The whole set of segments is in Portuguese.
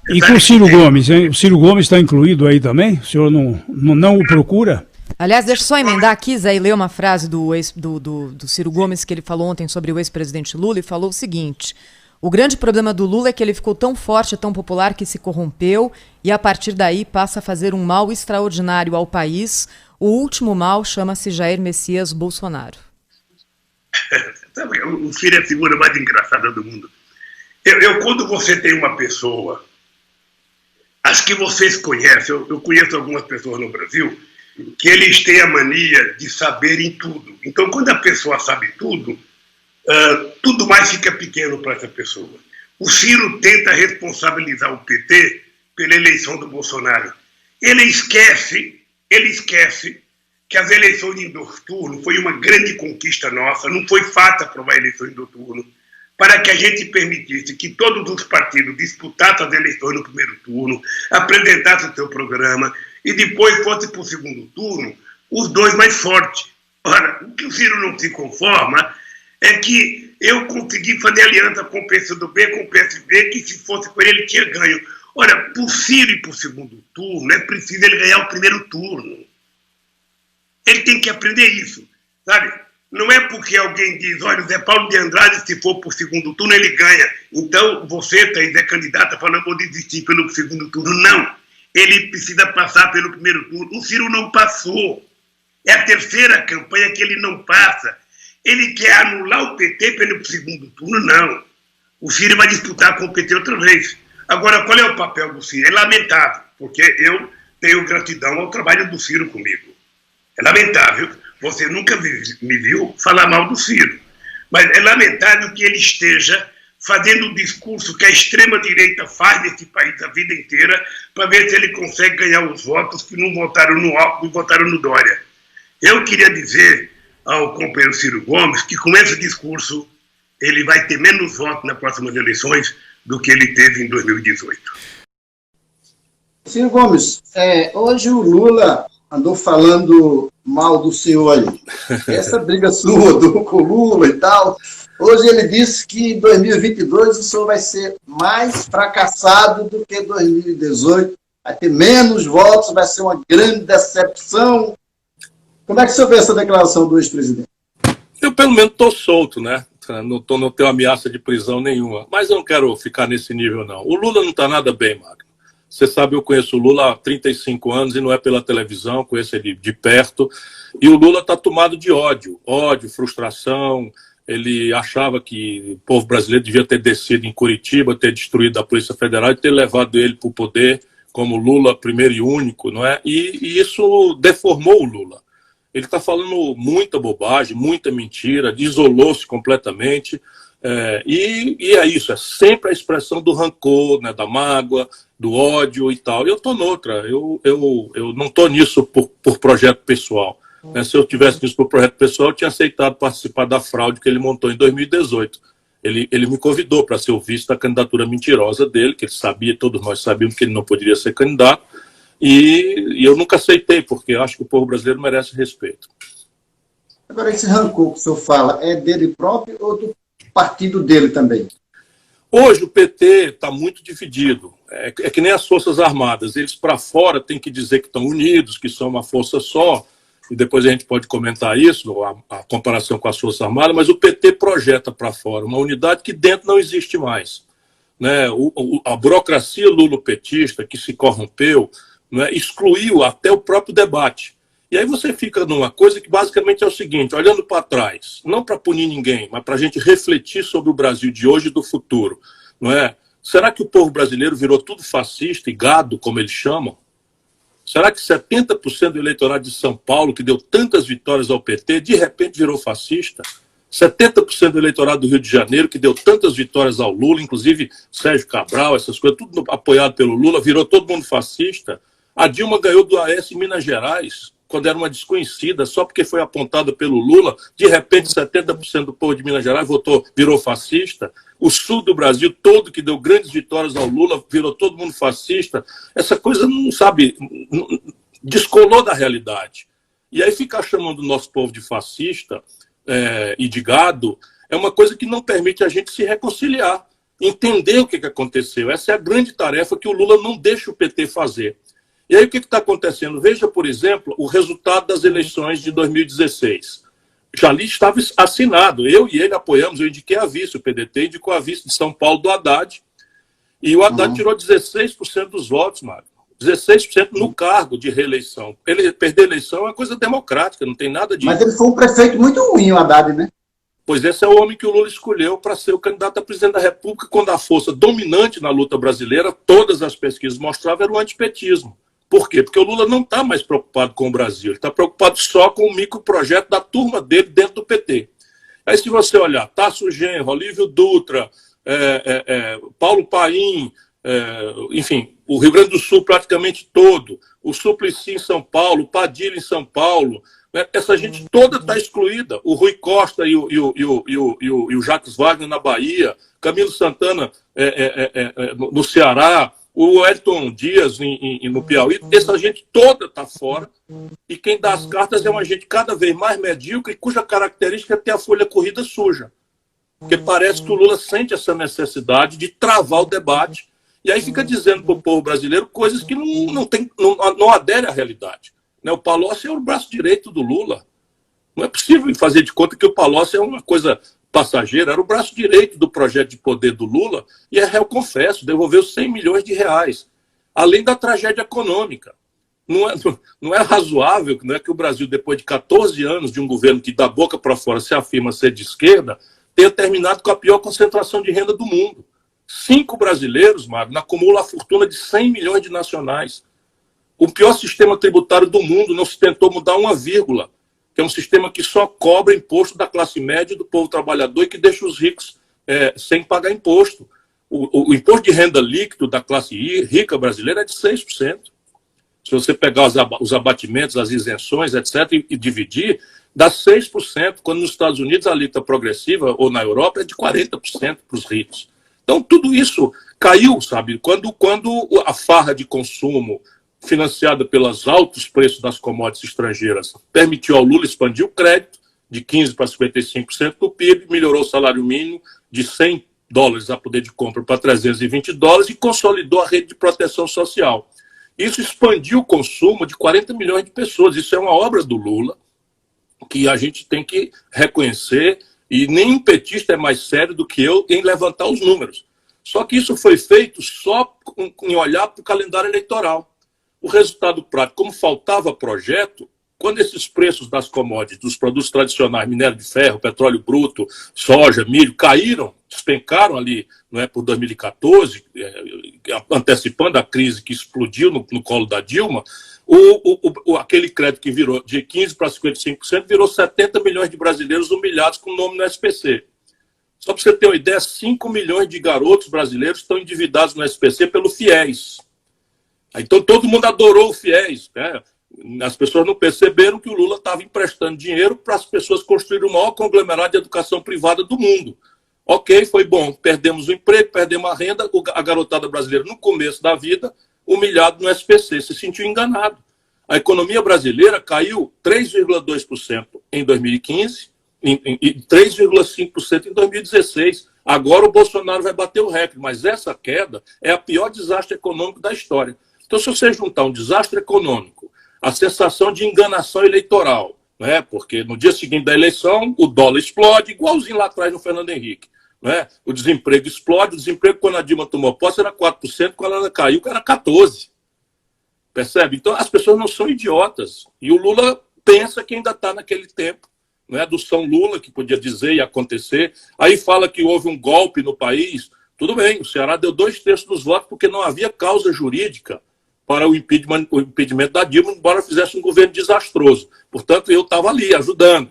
E com o Ciro Gomes, hein? O Ciro Gomes está incluído aí também? O senhor não o procura? Aliás, deixa eu só emendar aqui, Zé, e ler uma frase do Ciro Gomes que ele falou ontem sobre o ex-presidente Lula e falou o seguinte: o grande problema do Lula é que ele ficou tão forte, tão popular que se corrompeu e a partir daí passa a fazer um mal extraordinário ao país. O último mal chama-se Jair Messias Bolsonaro. O Ciro é a figura mais engraçada do mundo. Quando você tem uma pessoa, acho que vocês conhecem, eu conheço algumas pessoas no Brasil, que eles têm a mania de saberem tudo. Então, quando a pessoa sabe tudo, tudo mais fica pequeno para essa pessoa. O Ciro tenta responsabilizar o PT pela eleição do Bolsonaro. Ele esquece que as eleições em 2 turnos foi uma grande conquista nossa, não foi fácil aprovar a eleição em 2 turnos, para que a gente permitisse que todos os partidos disputassem as eleições no primeiro turno, apresentassem o seu programa e depois fosse para o segundo turno os dois mais fortes. Ora, o que o Ciro não se conforma é que eu consegui fazer aliança com o PCdoB, com o PSB, que se fosse por ele tinha ganho. Ora, para o Ciro ir para o segundo turno, é preciso ele ganhar o primeiro turno. Ele tem que aprender isso, sabe? Não é porque alguém diz, olha, o Zé Paulo de Andrade, se for para o segundo turno, ele ganha. Então, você, Thaís, é candidata, falando, vou desistir pelo segundo turno. Não. Ele precisa passar pelo primeiro turno. O Ciro não passou. É a terceira campanha que ele não passa. Ele quer anular o PT pelo segundo turno? Não. O Ciro vai disputar com o PT outra vez. Agora, qual é o papel do Ciro? É lamentável, porque eu tenho gratidão ao trabalho do Ciro comigo. É lamentável. Você nunca me viu falar mal do Ciro. Mas é lamentável que ele esteja fazendo o discurso que a extrema-direita faz nesse país a vida inteira para ver se ele consegue ganhar os votos que não votaram no Alckmin e votaram no Dória. Eu queria dizer ao companheiro Ciro Gomes que com esse discurso ele vai ter menos votos nas próximas eleições do que ele teve em 2018. Ciro Gomes, hoje o Lula andou falando mal do senhor aí. Essa briga sua com o Lula e tal. Hoje ele disse que em 2022 o senhor vai ser mais fracassado do que 2018. Vai ter menos votos, vai ser uma grande decepção. Como é que o senhor vê essa declaração do ex-presidente? Eu, pelo menos, estou solto, né? Não tenho ameaça de prisão nenhuma. Mas eu não quero ficar nesse nível, não. O Lula não está nada bem, Magno. Você sabe, eu conheço o Lula há 35 anos e não é pela televisão, conheço ele de perto. E o Lula está tomado de ódio, frustração. Ele achava que o povo brasileiro devia ter descido em Curitiba, ter destruído a Polícia Federal e ter levado ele para o poder como Lula primeiro e único, não é? E isso deformou o Lula. Ele está falando muita bobagem, muita mentira, isolou-se completamente. E é isso, é sempre a expressão do rancor, né, da mágoa, do ódio e tal. Eu estou noutra, eu não estou nisso por projeto pessoal. Né? Se eu tivesse nisso por projeto pessoal, eu tinha aceitado participar da fraude que ele montou em 2018. Ele me convidou para ser o vice da candidatura mentirosa dele, que ele sabia, todos nós sabíamos que ele não poderia ser candidato, e eu nunca aceitei, porque eu acho que o povo brasileiro merece respeito. Agora, esse rancor que o senhor fala é dele próprio ou do partido dele também? Hoje o PT está muito dividido. É que nem as Forças Armadas. Eles para fora têm que dizer que estão unidos, que são uma força só, e depois a gente pode comentar isso, a comparação com as Forças Armadas, mas o PT projeta para fora uma unidade que dentro não existe mais. Né? A burocracia lulopetista que se corrompeu, né, excluiu até o próprio debate. E aí você fica numa coisa que basicamente é o seguinte, olhando para trás, não para punir ninguém, mas para a gente refletir sobre o Brasil de hoje e do futuro. Não é? Será que o povo brasileiro virou tudo fascista e gado, como eles chamam? Será que 70% do eleitorado de São Paulo, que deu tantas vitórias ao PT, de repente virou fascista? 70% do eleitorado do Rio de Janeiro, que deu tantas vitórias ao Lula, inclusive Sérgio Cabral, essas coisas, tudo apoiado pelo Lula, virou todo mundo fascista? A Dilma ganhou do Aécio em Minas Gerais, quando era uma desconhecida, só porque foi apontada pelo Lula, de repente 70% do povo de Minas Gerais virou fascista. O sul do Brasil todo, que deu grandes vitórias ao Lula, virou todo mundo fascista. Essa coisa, não sabe, descolou da realidade. E aí ficar chamando o nosso povo de fascista e de gado é uma coisa que não permite a gente se reconciliar. entender o que aconteceu. Essa é a grande tarefa que o Lula não deixa o PT fazer. E aí o que está acontecendo? Veja, por exemplo, o resultado das eleições de 2016. Já ali estava assinado. Eu e ele apoiamos, eu indiquei a vice, o PDT indicou a vice de São Paulo do Haddad. E o Haddad tirou 16% dos votos, Mário. 16% no cargo de reeleição. Ele perder a eleição é uma coisa democrática, não tem nada de... Mas ele foi um prefeito muito ruim, o Haddad, né? Pois esse é o homem que o Lula escolheu para ser o candidato a presidente da República, quando a força dominante na luta brasileira, todas as pesquisas mostravam, era o antipetismo. Por quê? Porque o Lula não está mais preocupado com o Brasil, ele está preocupado só com o microprojeto da turma dele dentro do PT. Aí se você olhar, Tasso Genro, Olívio Dutra, Paulo Paim, enfim, o Rio Grande do Sul praticamente todo, o Suplicy em São Paulo, Padilha em São Paulo, né? Essa gente toda está excluída. O Rui Costa e o Jacques Wagner na Bahia, Camilo Santana no Ceará, o Wellington Dias no Piauí, essa gente toda está fora, e quem dá as cartas é uma gente cada vez mais medíocre, cuja característica é ter a folha corrida suja. Porque parece que o Lula sente essa necessidade de travar o debate, e aí fica dizendo para o povo brasileiro coisas que não aderem à realidade. Né? O Palocci é o braço direito do Lula. Não é possível fazer de conta que o Palocci é uma coisa passageira, era o braço direito do projeto de poder do Lula, e eu confesso, devolveu 100 milhões de reais, além da tragédia econômica. Não é razoável, não é, que o Brasil, depois de 14 anos de um governo que da boca para fora se afirma ser de esquerda, tenha terminado com a pior concentração de renda do mundo. 5 brasileiros, Mário, acumulam a fortuna de 100 milhões de nacionais. O pior sistema tributário do mundo, não se tentou mudar uma vírgula, que é um sistema que só cobra imposto da classe média e do povo trabalhador e que deixa os ricos sem pagar imposto. O imposto de renda líquido da classe rica brasileira é de 6%. Se você pegar os abatimentos, as isenções, etc., e dividir, dá 6%, quando nos Estados Unidos a alíquota progressiva, ou na Europa, é de 40% para os ricos. Então, tudo isso caiu, sabe? Quando a farra de consumo financiada pelos altos preços das commodities estrangeiras, permitiu ao Lula expandir o crédito de 15% para 55% do PIB, melhorou o salário mínimo de $100 a poder de compra para $320 e consolidou a rede de proteção social. Isso expandiu o consumo de 40 milhões de pessoas. Isso é uma obra do Lula que a gente tem que reconhecer, e nenhum petista é mais sério do que eu em levantar os números. Só que isso foi feito só em olhar para o calendário eleitoral. O resultado prático, como faltava projeto, quando esses preços das commodities, dos produtos tradicionais, minério de ferro, petróleo bruto, soja, milho, caíram, despencaram ali, não é, por 2014, antecipando a crise que explodiu no colo da Dilma, aquele crédito que virou de 15% para 55% virou 70 milhões de brasileiros humilhados com o nome no SPC. Só para você ter uma ideia, 5 milhões de garotos brasileiros estão endividados no SPC pelo FIES. Então todo mundo adorou o FIES, né? As pessoas não perceberam que o Lula estava emprestando dinheiro para as pessoas construírem o maior conglomerado de educação privada do mundo. Ok, foi bom, perdemos o emprego, perdemos a renda, a garotada brasileira no começo da vida, humilhado no SPC, se sentiu enganado. A economia brasileira caiu 3,2% em 2015 e 3,5% em 2016. Agora o Bolsonaro vai bater o recorde, mas essa queda é a pior desastre econômico da história. Então, se você juntar um desastre econômico, a sensação de enganação eleitoral, né? Porque no dia seguinte da eleição, o dólar explode, igualzinho lá atrás no Fernando Henrique. Né? O desemprego explode, o desemprego quando a Dilma tomou posse era 4%, quando ela caiu era 14%. Percebe? Então as pessoas não são idiotas. E o Lula pensa que ainda está naquele tempo, né, do São Lula, que podia dizer e acontecer. Aí fala que houve um golpe no país. Tudo bem, o Ceará deu 2/3 dos votos porque não havia causa jurídica para o impedimento da Dilma, embora fizesse um governo desastroso. Portanto, eu estava ali, ajudando.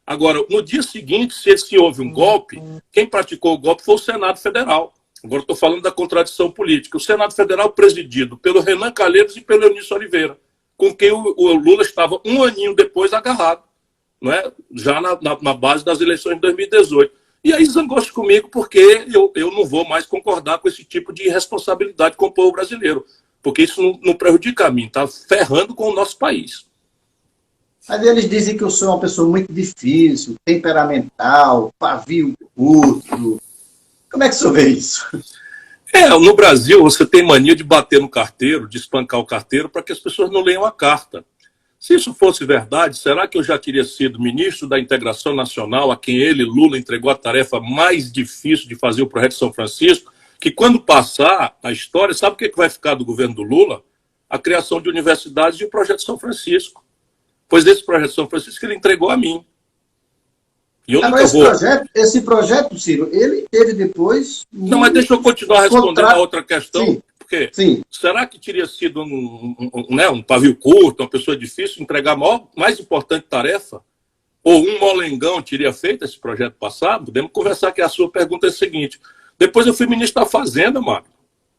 Agora, no dia seguinte, se houve um golpe, quem praticou o golpe foi o Senado Federal. Agora estou falando da contradição política. O Senado Federal presidido pelo Renan Calheiros e pelo Eunício Oliveira, com quem o Lula estava um aninho depois agarrado, não é? Já na base das eleições de 2018. E aí zangou-se comigo porque eu não vou mais concordar com esse tipo de irresponsabilidade com o povo brasileiro. Porque isso não prejudica a mim, está ferrando com o nosso país. Mas eles dizem que eu sou uma pessoa muito difícil, temperamental, pavio curto. Como é que o senhor vê isso? No Brasil, você tem mania de bater no carteiro, de espancar o carteiro, para que as pessoas não leiam a carta. Se isso fosse verdade, será que eu já teria sido ministro da Integração Nacional, a quem ele, Lula, entregou a tarefa mais difícil de fazer o Projeto de São Francisco, que quando passar a história, sabe o que vai ficar do governo do Lula? A criação de universidades e o Projeto de São Francisco. Pois esse Projeto de São Francisco ele entregou a mim. E eu nunca vou... esse projeto, Ciro, ele teve depois... Não, mas deixa eu continuar respondendo a outra questão. Sim. Porque Sim. Será que teria sido um pavio curto, uma pessoa difícil, entregar a mais importante tarefa? Ou um molengão teria feito esse projeto passado? Podemos conversar, que a sua pergunta é a seguinte. Depois eu fui ministro da Fazenda, Mário.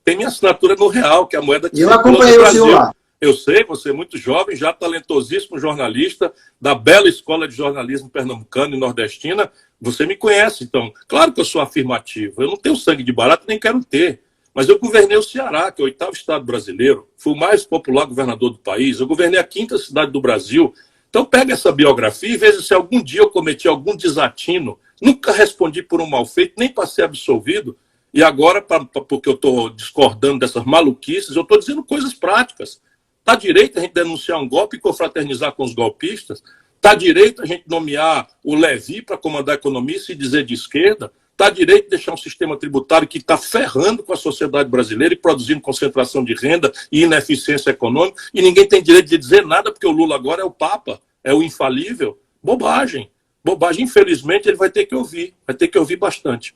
Tem minha assinatura no Real, que é a moeda que eu acompanhei o senhor lá. Eu sei, você é muito jovem, já talentosíssimo jornalista, da bela escola de jornalismo pernambucano e nordestina. Você me conhece, então. Claro que eu sou afirmativo. Eu não tenho sangue de barata, nem quero ter. Mas eu governei o Ceará, que é o 8º estado brasileiro. Fui o mais popular governador do país. Eu governei a 5ª cidade do Brasil. Então pega essa biografia e veja se algum dia eu cometi algum desatino. Nunca respondi por um mal feito, nem para ser absolvido. E agora, porque eu estou discordando dessas maluquices, eu estou dizendo coisas práticas. Está direito a gente denunciar um golpe e confraternizar com os golpistas? Está direito a gente nomear o Levi para comandar a economia e se dizer de esquerda? Está direito de deixar um sistema tributário que está ferrando com a sociedade brasileira e produzindo concentração de renda e ineficiência econômica, e ninguém tem direito de dizer nada porque o Lula agora é o Papa, é o infalível? Bobagem. Bobagem. Infelizmente, ele vai ter que ouvir bastante.